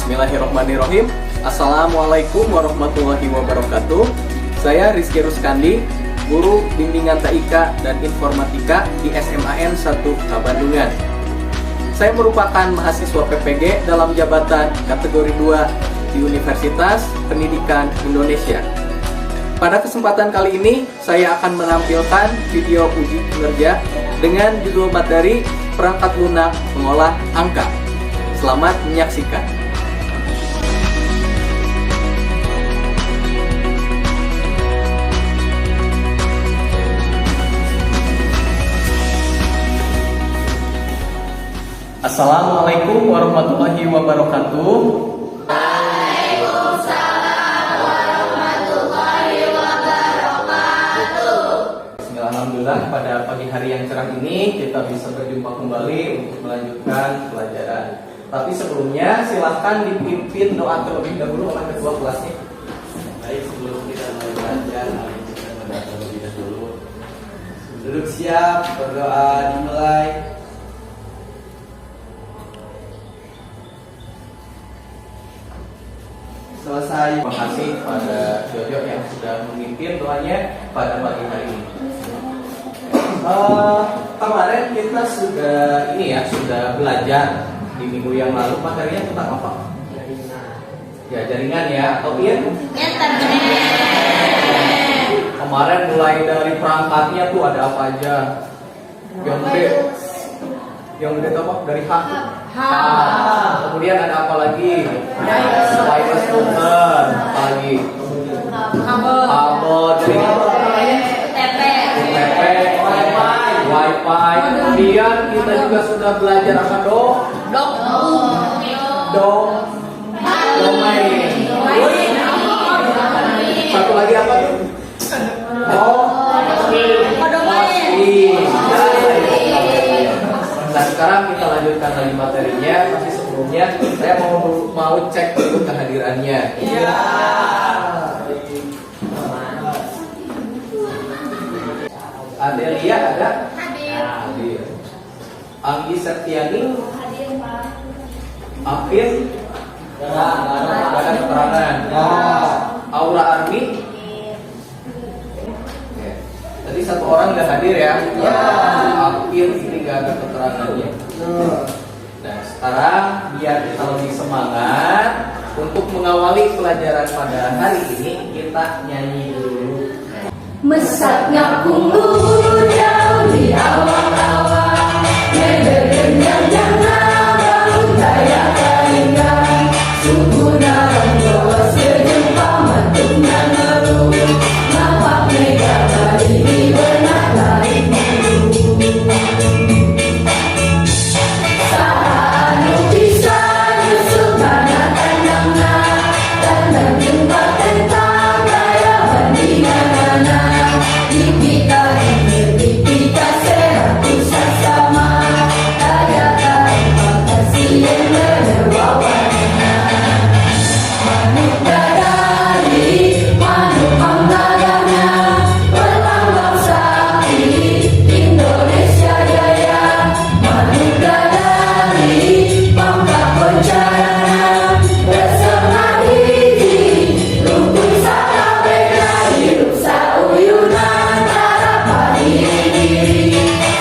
Bismillahirrahmanirrahim. Assalamualaikum warahmatullahi wabarakatuh. Saya Rizky Ruskandi, guru bimbingan TIK dan informatika di SMAN 1 Kabandungan. Saya merupakan mahasiswa PPG dalam jabatan kategori 2 di Universitas Pendidikan Indonesia. Pada kesempatan kali ini, saya akan menampilkan video uji kinerja dengan judul materi Perangkat Lunak Mengolah Angka. Selamat menyaksikan. Assalamualaikum warahmatullahi wabarakatuh. Waalaikumsalam warahmatullahi wabarakatuh. Alhamdulillah, pada pagi hari yang cerah ini kita bisa berjumpa kembali untuk melanjutkan pelajaran. Tapi sebelumnya silahkan dipimpin doa terlebih dahulu oleh ketua kelasnya. Baik, sebelum kita mulai belajar, mari kita berdoa terlebih dahulu. Duduk siap, berdoa dimulai. Selesai. Terima kasih pada Jojo yang sudah memimpin doanya pada pagi hari ini. Kemarin kita sudah sudah belajar di minggu yang lalu materinya tentang apa? Jaringan ya, atau kemarin mulai dari perangkatnya tuh ada apa aja? Yang gede apa? Dari H. Kemudian ada apa lagi? Wireless number. Apa lagi? Kabel. Jaringan apa namanya? UTP. Wi-Fi. Kemudian kita juga sudah belajar apa domain. Satu lagi apa tuh? Nah, sekarang kita lanjutkan lagi materinya. Masih sebelumnya saya mau cek dulu kehadirannya. Iya. Adelia ada? Hadir. Anggi Septiani? Hadir, Pak. Afin? Ada keterangan. Aura Armi? Oke. Tadi satu orang nggak hadir ya? Afin ini nggak ada keterangannya. Nah, sekarang biar kita lebih semangat untuk mengawali pelajaran pada hari ini, kita nyanyi dulu. Mesaknya punggung jauh di awang-awang, ngedegennya jangan bangun daya kaingan, suku narang bawa sejumpa matuknya ngeluh, nampak mega bari di benak lain saat bisa nyusul karena kandangnya, dan jumpa tentang daya bandingan Dipika seratusan sama daya tarik fantasi yang menerwawannya. Manuk dadari, manuk panggaganya, pelambang sakti Indonesia Jaya. Manuk dadari, pangkat pencarana, bersama hiji, rukun sakabena hidup sauyunan.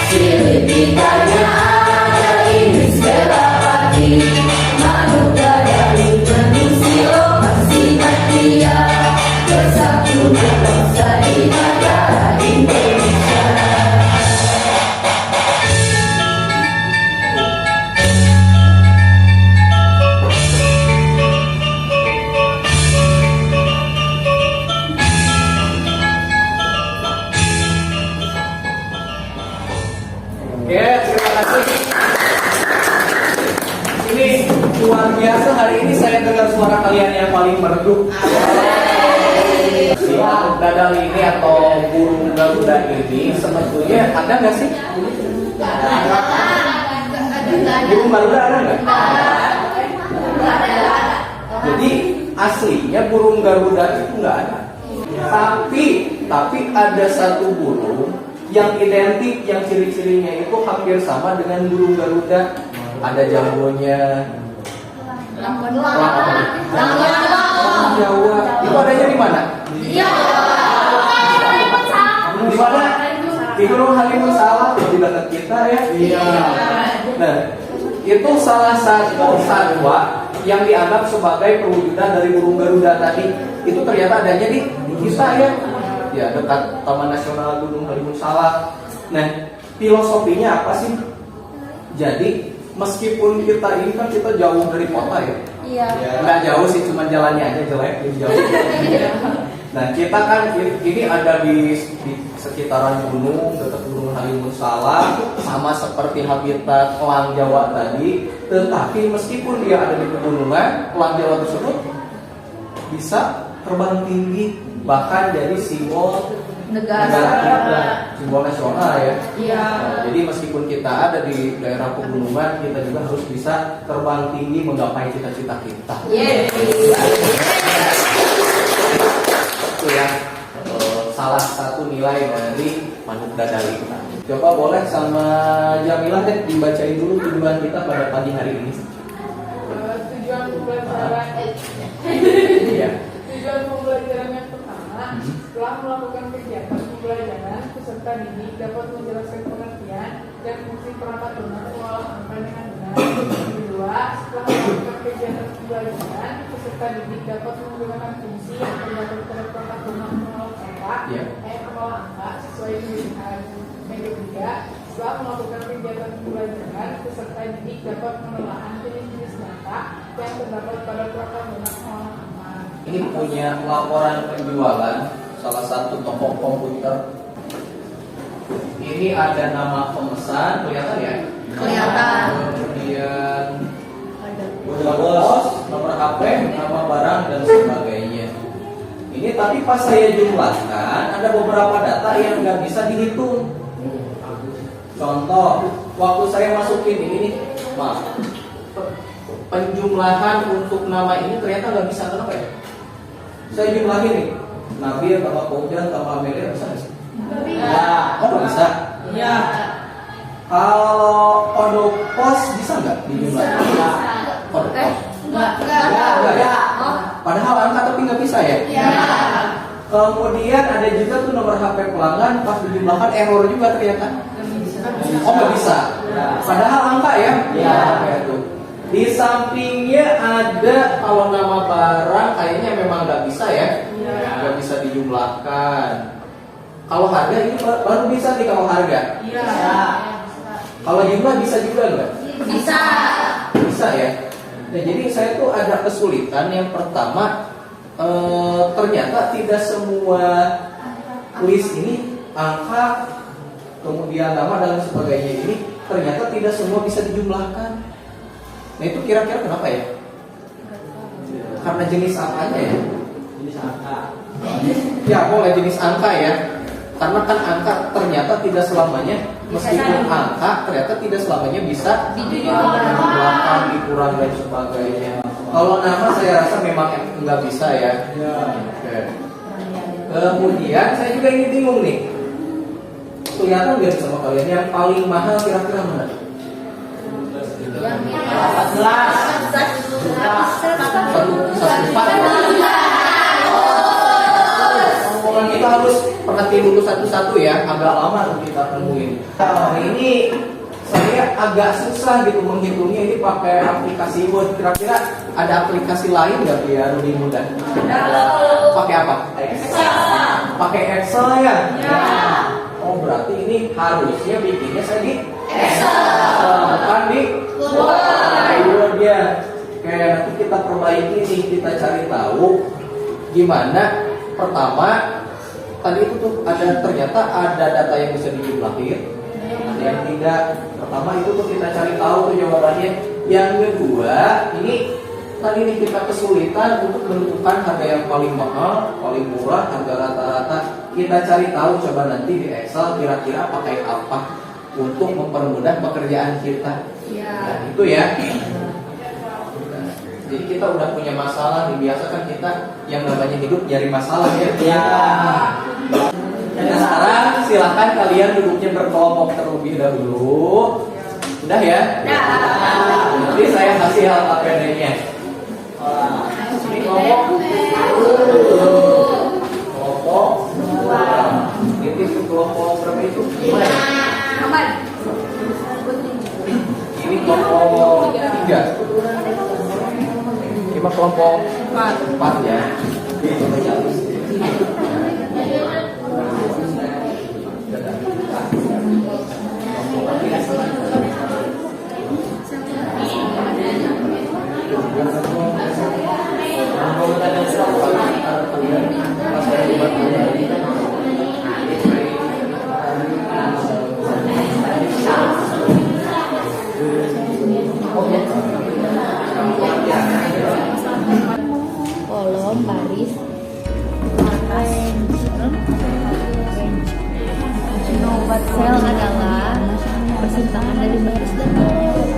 Silipitanya ada ini selapati, manuk dadari mengisi lokasi hatiya, bersatunya bangsa di negara Indonesia. Oke, terima kasih. Ini luar biasa, hari ini saya dengar suara kalian yang paling merdu. Si manuk dadal ini atau burung garuda ini sebetulnya ada nggak sih? Burung garuda ada nggak? Jadi aslinya burung garuda itu nggak ada. Tapi ada satu burung yang identik, yang ciri-cirinya itu hampir sama dengan burung garuda. Ada jambonya, Jawa. Itu adanya di mana? Di mana? Di Gunung Halimun Salak, di dekat kita ya. Iya. Nah, itu salah satu satwa yang dianggap sebagai perwujudan dari burung Garuda tadi. Itu ternyata adanya di kita ya. Ya, dekat Taman Nasional Gunung Halimun Salak. Nah, filosofinya apa sih? Jadi, meskipun kita ini kan kita jauh dari kota ya. Iya. Nggak jauh sih, cuma jalannya aja jelek, jadi jauh. Nah, kita kan ini ada di sekitaran gunung, dekat Gunung Halimun Salak, sama seperti habitat elang Jawa tadi. Tetapi meskipun dia ada di pegunungan, elang Jawa tersebut bisa terbang tinggi, bahkan jadi simbol negara kita, simbol nasional ya. Iya. Nah, jadi meskipun kita ada di daerah pegunungan, kita juga harus bisa terbang tinggi menggapai cita-cita kita. Itu ya salah satu nilai dari Manuk Dadali. Coba boleh sama Jamilah deh dibacain dulu tujuan kita pada pagi hari ini. Tujuan pembelajaran Iya. tujuan pembelajaran yang pertama, setelah melakukan kegiatan pembelajaran, peserta didik dapat menjelaskan pengertian dan fungsi perangkat lunak mengolah angka dengan benar. Kedua, setelah melakukan kegiatan pembelajaran, peserta didik dapat menggunakan fungsi yang terdapat pada perangkat lunak mengolah angka, mengolah angka sesuai pilihan. Yang ketiga, setelah melakukan kegiatan pembelajaran, peserta didik dapat menelaah jenis-jenis data yang terdapat pada perangkat lunak mengolah angka. Ini punya laporan penjualan salah satu toko komputer. Ini ada nama pemesan, kelihatan ya? Kelihatan. Kemudian nomor pos, nomor HP, nama barang dan sebagainya. Ini tapi pas saya jumlahkan ada beberapa data yang nggak bisa dihitung. Contoh, waktu saya masukin ini nih, maaf, penjumlahan untuk nama ini ternyata nggak bisa. Kenapa ya? Saya jumlahin nih, Nabil tambah Fauzan tambah Amelia bisa nggak sih? Iya. Oh nggak bisa. Iya. Kalau kode pos bisa nggak dijumlahin? Kode pos. Enggak. Padahal angka tapi nggak bisa ya? Iya. Kemudian ada juga tuh nomor HP pelanggan pas dijumlahkan error juga ternyata. Oh nggak bisa. Padahal angka ya? Iya. Kayak tuh. Di sampingnya ada kalau nama barang kayaknya memang nggak bisa ya, nggak bisa dijumlahkan. Kalau harga ini baru bisa nih kalau harga. Iya. Kalau jumlah bisa juga nggak? Bisa. Bisa ya. Nah, jadi saya tuh ada kesulitan. Yang pertama ternyata tidak semua list ini angka kemudian nama dan sebagainya ini ternyata tidak semua bisa dijumlahkan. Nah itu kira-kira kenapa ya? Karena jenis angkanya ya? Jenis angka. Ya boleh jenis angka ya. Karena kan angka ternyata tidak selamanya, meskipun angka ternyata tidak selamanya bisa dijumlahkan, dikurang dan sebagainya. Kalau nama saya rasa memang nggak bisa ya. Oke. Kemudian saya juga ini bingung nih. Kelihatan nggak sama kalian yang paling mahal kira-kira mana? Omongan kita harus perhatiin dulu satu-satu ya, agak lama untuk kita temuin. Nah, ini saya agak susah gitu menghitungnya ini pakai aplikasi Word. Kira-kira ada aplikasi lain nggak biar lebih mudah? Pakai apa? Pakai Excel ya? Oh berarti ini harusnya bikinnya saya di Excel, bukan di Word ya. Kayak nanti kita perbaiki nih, kita cari tahu gimana. Pertama, tadi itu tuh ada ternyata ada data yang bisa dijumlahin, ada yang tidak. Pertama itu tuh kita cari tahu tuh jawabannya. Yang kedua, ini tadi nih kita kesulitan untuk menentukan harga yang paling mahal, paling murah, harga rata-rata. Kita cari tahu coba nanti di Excel kira-kira pakai apa untuk mempermudah pekerjaan kita. Nah, itu ya. Jadi kita udah punya masalah nih, biasa kan kita yang namanya hidup nyari masalah ya. Dan sekarang silakan kalian duduknya berkelompok terlebih dahulu. Udah ya? Nanti saya kasih LKPD-nya. kelompok kelompok 2. Nitip ke kelompok berapa itu? 5 ya? Ini kelompok 3. Ini kelompok 4 ya. Kolom baris obat sel adalah persimpangan dari baris dan kolom.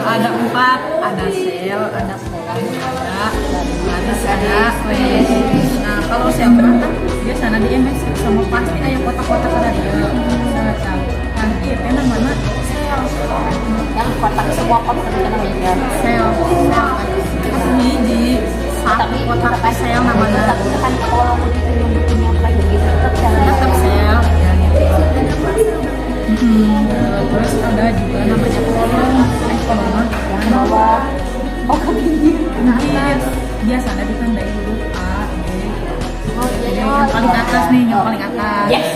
Ada 4, ada sel, ada kolom, ada baris, ada nah kalau sel kan biasanya di MS semua pasti ada kotak-kotak ada dia nanti itu namanya sel Yang kotak semua kotak itu namanya sel ini di satu kotak sel namanya tapi kan kolom itu yang bikinnya pelajar gitu tetap jalan tetap sel ya gitu. Terus ada juga namanya kolom kolom yang bawah ke pinggir. nah atas biasanya ditandai huruf A, B, Jadi yang paling atas nih, yang paling atas. Yes.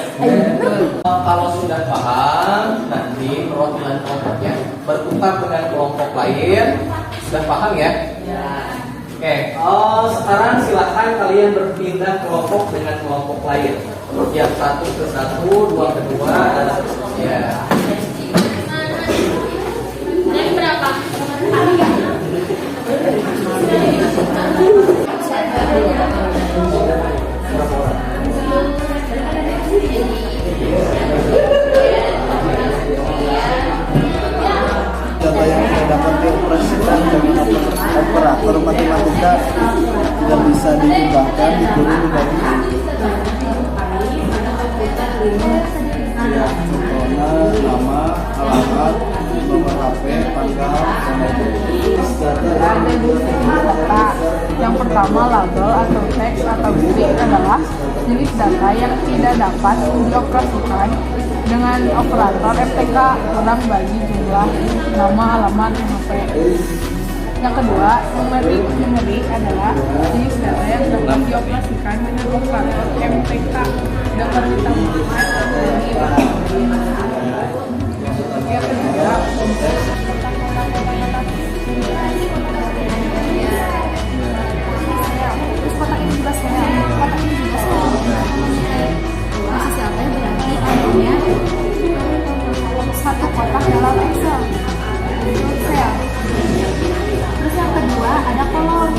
Kalau sudah paham, nanti perwakilan kelompoknya bertukar dengan kelompok lain. Sudah paham ya? Oke, sekarang silakan kalian berpindah kelompok dengan kelompok lain. Yang satu ke satu, dua ke dua, dan seterusnya. Data yang tidak dapat dioperasikan dengan operator matematika tidak bisa dikembangkan diturun dari ya, contohnya nama, alamat, nomor HP, tanggal, dan lain-lain. Ada dua data. Yang pertama label atau teks atau string adalah jenis data yang tidak dapat dioperasikan dengan operator FTK kurang bagi jumlah nama, alamat, dan HP. Yang kedua, numerik adalah jenis data yang dapat dioperasikan dengan operator MTK dapat ditambahkan yang ketiga, Kotak ini juga sel. Kotak ini juga sel. Masih selnya berarti artinya satu kotak dalam Excel. Sel. Terus yang kedua ada kolom.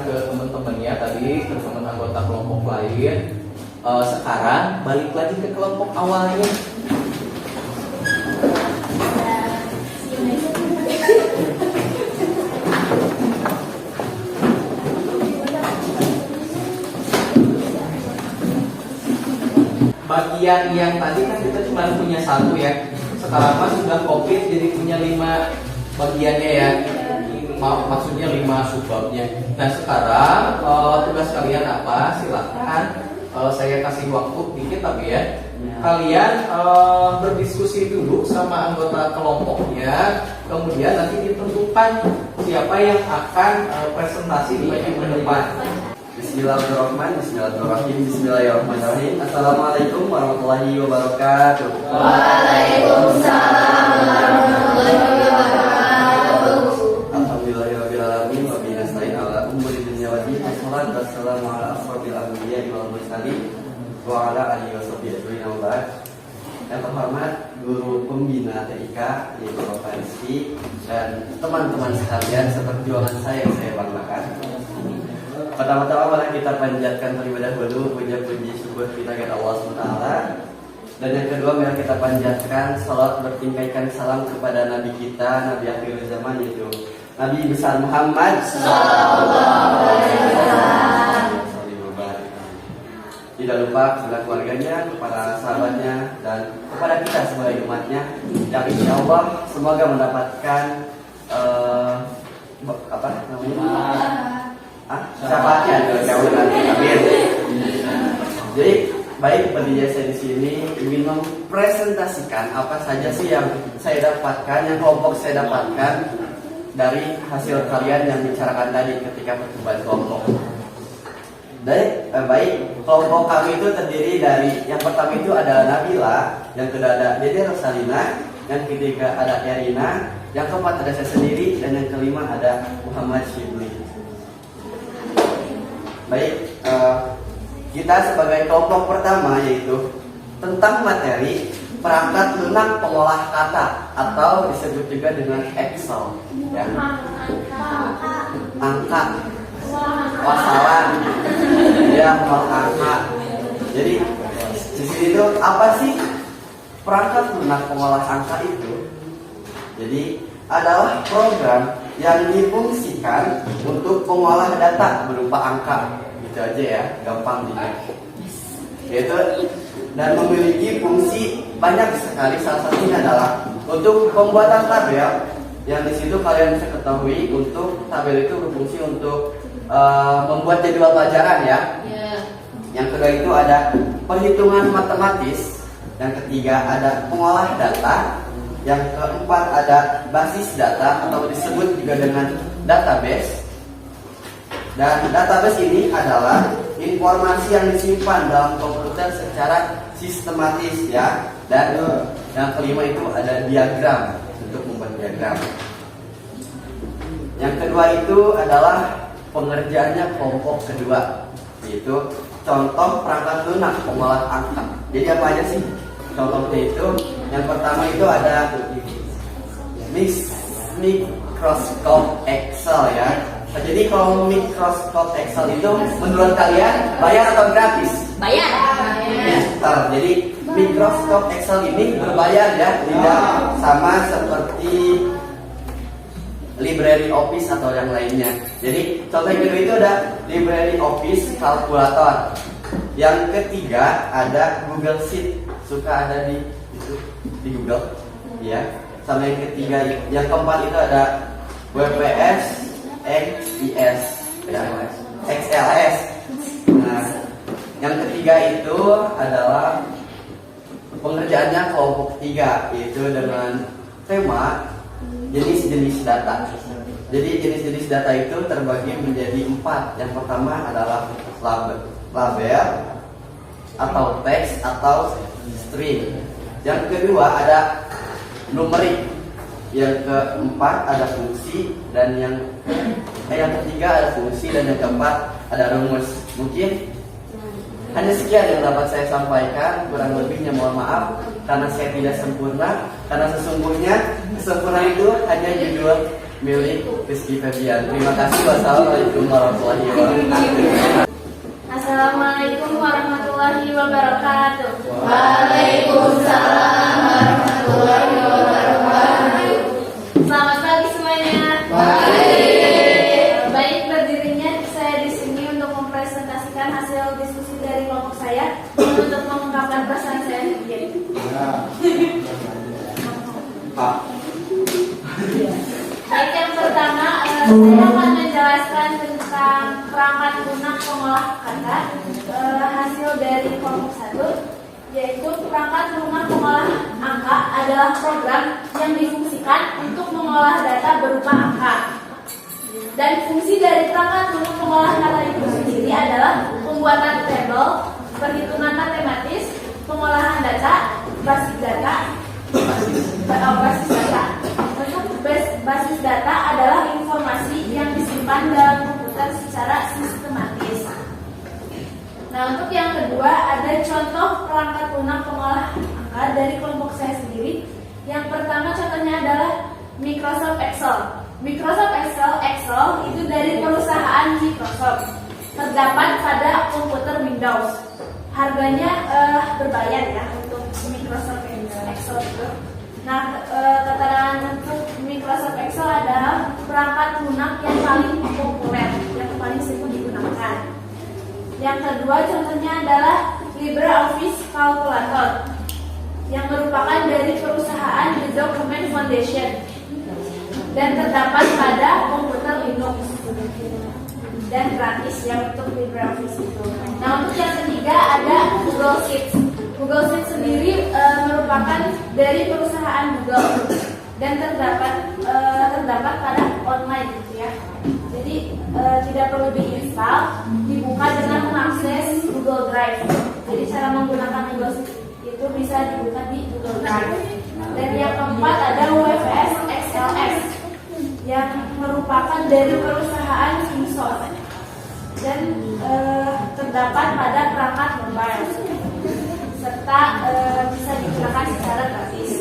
ke teman-temannya tadi, ke teman anggota kelompok lain. Sekarang balik lagi ke kelompok awalnya. Bagian yang tadi kan kita cuma punya satu ya. Sekarang mah sudah komplit jadi punya 5 bagiannya ya. Maksudnya 5 subbabnya. Nah sekarang tugas kalian apa? Silahkan. Saya kasih waktu dikit tapi ya. Kalian berdiskusi dulu sama anggota kelompoknya. Kemudian nanti ditentukan siapa yang akan presentasi di bagian ke depan. Bismillahirrahmanirrahim. Bismillahirrahmanirrahim. Assalamualaikum warahmatullahi wabarakatuh. Waalaikumsalam warahmatullahi wabarakatuh. Alhamdulillahirabbil alamin wa bihi nasta'in ala umuri dunya wa din. Wassalatu wassalamu ala asrofil anbiya'i wal mursalin wa ala alihi washabbihi ajmain. Yang terhormat guru pembina TIK yaitu Bapak Rizky dan teman-teman sekalian seperjuangan saya yang saya banggakan. Pertama-tama mari kita panjatkan terlebih dahulu puja-puji syukur kita kepada Allah SWT. Dan yang kedua mari kita panjatkan salat bertingkaikan salam kepada Nabi kita, Nabi akhir zaman yaitu Nabi besar Muhammad sallallahu alaihi wasallam. Tidak lupa kepada keluarganya, kepada sahabatnya dan kepada kita sebagai umatnya yang insya Allah semoga mendapatkan syafaatnya amin. Jadi baik pendidik saya di sini ingin mempresentasikan apa saja sih yang saya dapatkan, yang kelompok saya dapatkan dari hasil kalian yang bicarakan tadi ketika pertemuan kelompok. Baik, kelompok kami itu terdiri dari yang pertama itu ada Nabila, yang kedua ada Dede Rosalina, yang ketiga ada Erina, yang keempat ada saya sendiri, dan yang kelima ada Muhammad Shibli. Baik, kita sebagai kelompok pertama yaitu tentang materi perangkat lunak pengolah kata atau disebut juga dengan Excel, ya. Angka, wasalan, ya, angka. Jadi di sini itu apa sih perangkat lunak pengolah angka itu? Jadi adalah program yang difungsikan untuk mengolah data berupa angka, gitu aja ya, gampang juga. Yaitu dan memiliki fungsi banyak sekali. Salah satunya adalah untuk pembuatan tabel, yang di situ kalian bisa ketahui untuk tabel itu berfungsi untuk membuat jadwal pelajaran ya. Yang kedua itu ada perhitungan matematis, yang ketiga ada pengolah data. Yang keempat ada basis data atau disebut juga dengan database. Dan database ini adalah informasi yang disimpan dalam komputer secara sistematis ya. Dan yang kelima itu ada diagram, untuk membuat diagram. Yang kedua itu adalah pengerjaannya kelompok kedua, yaitu contoh perangkat lunak pengolah angka. Jadi apa aja sih contohnya itu? Yang pertama itu ada Microsoft Excel ya. Nah, jadi kalau Microsoft Excel itu menurut kalian bayar atau gratis? Bayar. Jadi Microsoft Excel ini berbayar ya, tidak sama seperti LibreOffice atau yang lainnya. Jadi contoh yang kedua itu ada LibreOffice Calculator. Yang ketiga ada Google Sheet, suka ada di Google, ya. Sama yang ketiga, yang keempat itu ada WPS, XPS, ya, XLS. Nah, yang ketiga itu adalah pengerjaannya kelompok 3, yaitu dengan tema jenis-jenis data. Jadi jenis-jenis data itu terbagi menjadi 4. Yang pertama adalah label atau teks atau string. Yang kedua ada numerik. Yang keempat ada fungsi, dan yang ketiga ada fungsi, dan yang keempat ada rumus. Mungkin hanya sekian yang dapat saya sampaikan, kurang lebihnya mohon maaf karena saya tidak sempurna, karena sesungguhnya kesempurnaan itu hanya judul milik Rizky Febian. Terima kasih. Wassalamualaikum warahmatullahi wabarakatuh. Assalamualaikum warahmatullahi wabarakatuh. Waalaikumsalam warahmatullahi wabarakatuh. Selamat pagi semuanya. Baik, berdirinya saya di sini untuk mempresentasikan hasil diskusi dari kelompok saya untuk mengungkapkan perasaan saya sendiri. Baik, yang pertama saya akan menjelaskan tentang perangkat lunak pengolah kata hasil dari kelompok 1, yaitu perangkat lunak pengolah angka adalah program yang difungsikan untuk mengolah data berupa angka. Dan fungsi dari perangkat lunak pengolah kata itu sendiri adalah pembuatan tabel, perhitungan matematis, pengolahan data, basis data. Basis data adalah informasi yang disimpan dalam komputer secara sistematis. Nah, untuk yang kedua ada contoh perangkat lunak pengolah angka dari kelompok saya sendiri. Yang pertama contohnya adalah Microsoft Excel. Microsoft Excel itu dari perusahaan Microsoft. Terdapat pada komputer Windows. Harganya berbayar ya untuk Microsoft Excel itu. Nah, keterangan untuk Microsoft Excel adalah perangkat lunak yang paling populer, yang paling sering digunakan. Yang kedua contohnya adalah LibreOffice Calculator, yang merupakan dari perusahaan The Document Foundation dan terdapat pada komputer Linux dan gratis ya untuk LibreOffice itu. Nah, untuk yang ketiga ada Google Sheets. Google Sheets sendiri merupakan dari perusahaan Google dan terdapat pada online gitu ya. Jadi tidak perlu diinstal, dibuka dengan mengakses Google Drive. Jadi cara menggunakan Google Sheets itu bisa dibuka di Google Drive. Dan yang keempat ada WFS XLS yang merupakan dari perusahaan Kingsoft dan terdapat pada perangkat mobile serta bisa digunakan secara gratis.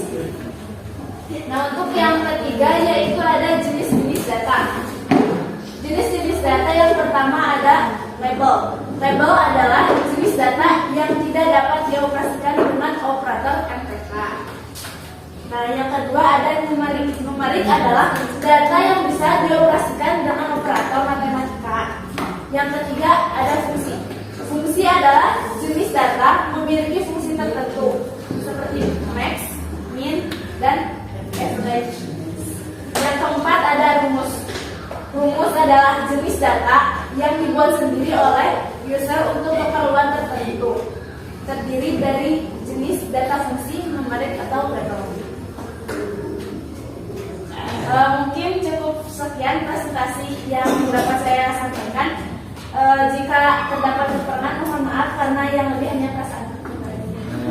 Nah, untuk yang ketiga yaitu ada jenis-jenis data. Jenis-jenis data yang pertama ada label. Label adalah jenis data yang tidak dapat dioperasikan dengan operator MTK. Nah, yang kedua ada numerik. Numerik adalah data yang bisa dioperasikan dengan operator matematika. Yang ketiga ada fungsi. Fungsi adalah jenis data memiliki fungsi tertentu seperti max, min, dan average. Yang keempat ada rumus. Rumus adalah jenis data yang dibuat sendiri oleh user untuk keperluan tertentu. Terdiri dari jenis data fungsi, numerik atau label. Mungkin cukup sekian presentasi yang dapat saya sampaikan. Jika terdapat kekurangan, mohon maaf karena yang lebih hanya perasaan.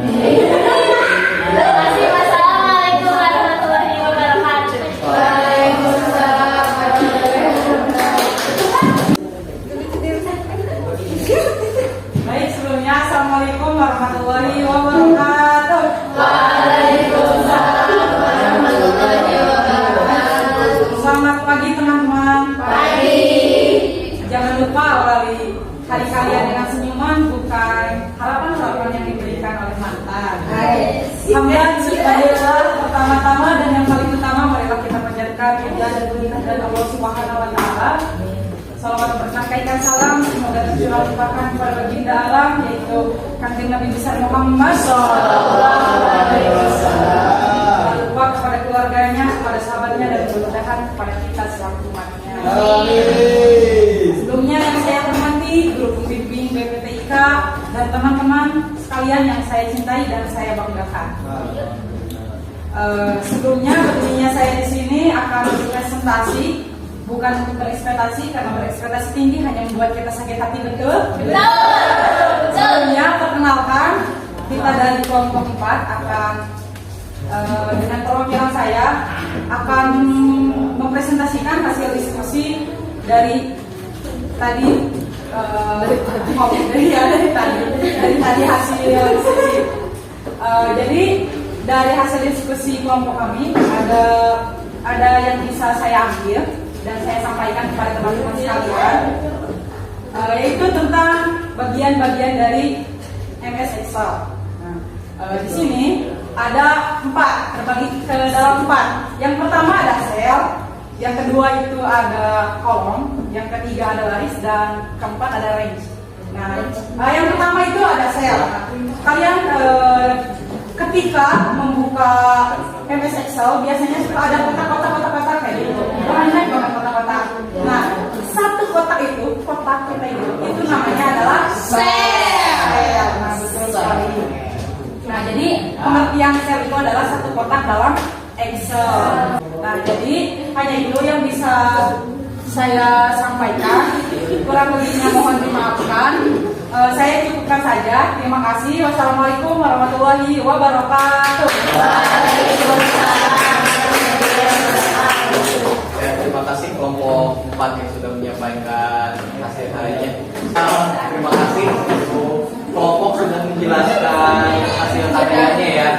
Terima kasih. Wassalamualaikum warahmatullahi wabarakatuh. Waalaikumsalam warahmatullahi wabarakatuh. Baik, sebelumnya Assalamualaikum warahmatullahi wabarakatuh. Waalaikumsalam warahmatullahi wabarakatuh. Selamat pagi teman-teman. Pagi. Jangan lupa awali hari kalian dengan senyuman, bukan harapan-harapan yang diberikan oleh mantan. Hamdan subhanallah, pertama-tama dan yang paling utama marilah kita panjatkan puja dan puji kehadirat Allah Subhanahu wa taala. Salawat berkah kaitan salam semoga tercurah limpahkan kepada baginda alam yaitu Kanjeng Nabi besar Muhammad sallallahu alaihi wasallam. Lupa kepada keluarganya, kepada sahabatnya dan mudah-mudahan kepada kita selaku umatnya. Sebelumnya yang saya hormati guru pembimbing BPTIK dan teman-teman sekalian yang saya cintai dan saya banggakan. Sebelumnya berdirinya saya di sini akan berpresentasi, bukan untuk berekspektasi karena berekspektasi tinggi hanya membuat kita sakit hati, betul? Sebelumnya perkenalkan kita dari kelompok 4 akan dengan perwakilan saya akan mempresentasikan hasil diskusi dari tadi dari tadi hasil diskusi. Jadi dari hasil diskusi kelompok kami ada ada yang bisa saya ambil dan saya sampaikan kepada teman-teman sekalian, yaitu tentang bagian-bagian dari MS Excel. Di sini ada 4, terbagi ke dalam 4. Yang pertama ada sel, yang kedua itu ada kolom, yang ketiga ada baris, dan keempat ada range. Nah, yang pertama itu ada sel. Kalian ketika membuka MS Excel biasanya suka ada kotak-kotak kayak gitu. Banyak banget kotak-kotak. Nah, satu kotak itu, kotak kita itu namanya adalah sel. Nah, betul sekali. Nah, jadi pengertian sel itu adalah satu kotak dalam Excel. Nah, jadi hanya itu yang bisa saya sampaikan. Kurang lebihnya mohon dimaafkan. Saya cukupkan saja. Terima kasih. Wassalamualaikum warahmatullahi wabarakatuh. Ya, terima kasih kelompok 4 yang sudah menyampaikan hasil harinya. Terima kasih untuk kelompok sudah menjelaskan hasil karyanya ya.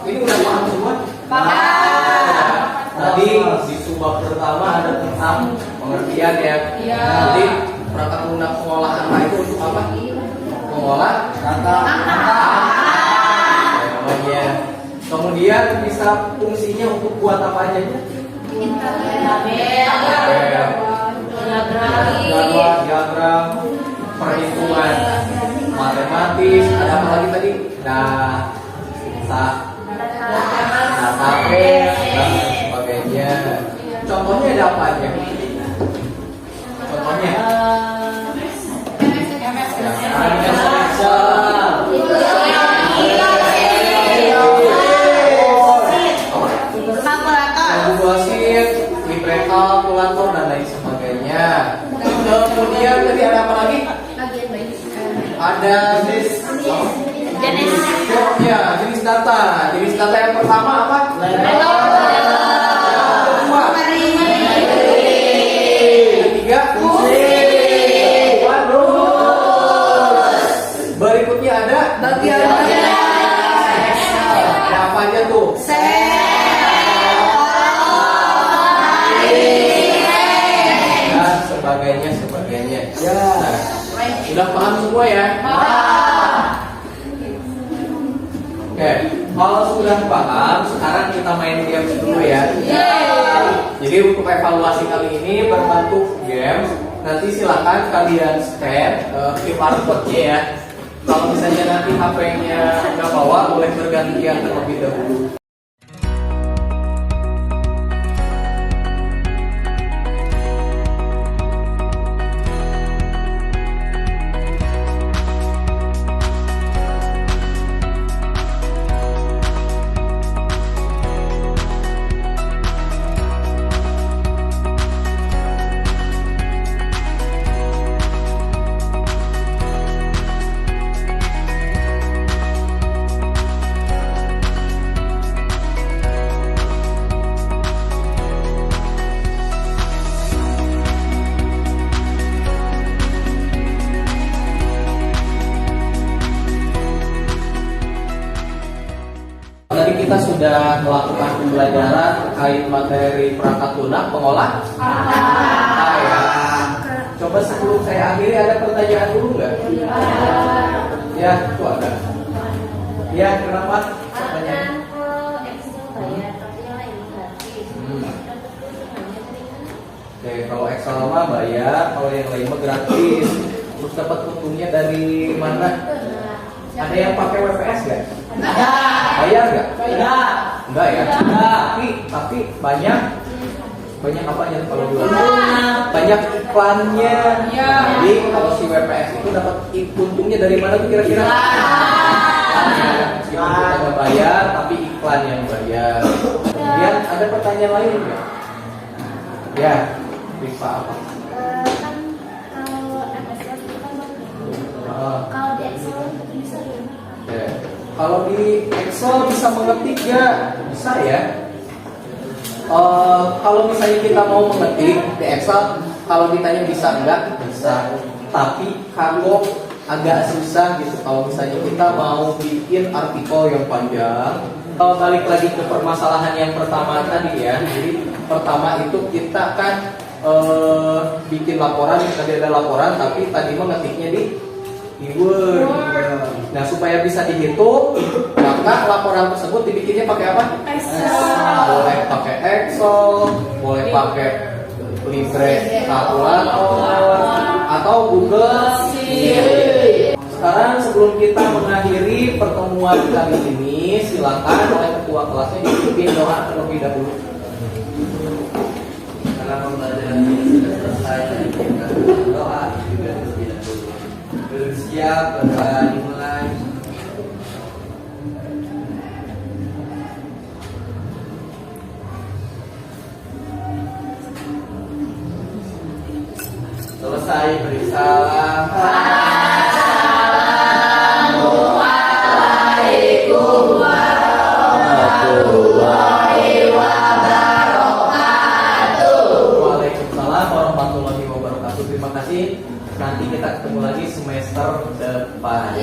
Ini udah paham semua? Tadi di subbab pertama ada tentang pengertian ya. Jadi perangkat lunak pengolahan angka itu untuk apa? Mengolah angka. Kemudian bisa fungsinya untuk buat apa aja? Diagram, perhitungan matematis, ada apa lagi tadi? Database dan sebagainya. Contohnya ada apa aja? Contohnya kalkulator dan lain sebagainya. Kemudian tadi ada apa lagi? Ada jenis data. Jenis data yang pertama apa? Ketiga, berikutnya ada apa aja tuh? Sebagainya. Nah, sudah paham semua ya? Oke, kalau sudah paham, sekarang kita main game dulu ya. Jadi untuk evaluasi kali ini berbentuk game. Nanti silakan kalian scan QR code-nya ya. Kalau misalnya nanti HP-nya nggak bawa, boleh bergantian terlebih dahulu. Tadi kita sudah melakukan pembelajaran terkait materi perangkat lunak pengolah angka ya. Coba sebelum saya akhiri ada pertanyaan dulu nggak? Ya, itu ada. Ya, kenapa? Pertanyaan. Oke, kalau Excel mah bayar, kalau yang lain mah gratis. Terus dapat untungnya dari mana? Ada yang pakai WPS nggak? Bayar nggak? Enggak ya. Tapi banyak apa aja kalau jual? Banyak iklannya. Jadi kalau si WPS itu dapat untungnya dari mana tuh kira-kira? Meskipun kita nggak bayar, tapi iklan yang bayar. Kemudian ada pertanyaan lain nggak? Ya, bisa apa? Kalau di Excel itu bisa Ya. Kalau di Excel bisa mengetik ya, bisa ya. Kalau misalnya kita mau mengetik di Excel, kalau ditanya bisa enggak, bisa. Tapi kalau agak susah gitu kalau misalnya kita mau bikin artikel yang panjang. Kalau balik lagi ke permasalahan yang pertama tadi ya, jadi pertama itu kita kan bikin laporan, tadi ada laporan tapi tadi mah ngetiknya di Word. Nah supaya bisa dihitung, maka laporan tersebut dibikinnya pakai apa? Boleh pakai Excel, boleh pakai Libre kalkulator atau Google Sheet. Sekarang sebelum kita mengakhiri pertemuan kali ini, silakan oleh ketua kelasnya dipimpin doa terlebih dahulu. Karena pembelajaran ini sudah selesai dan kita doa juga terlebih dahulu. Bersiap, dimulai. Selesai beri salam. Waalaikumsalam warahmatullahi wabarakatuh. Terima kasih. Nanti kita ketemu lagi semester depan.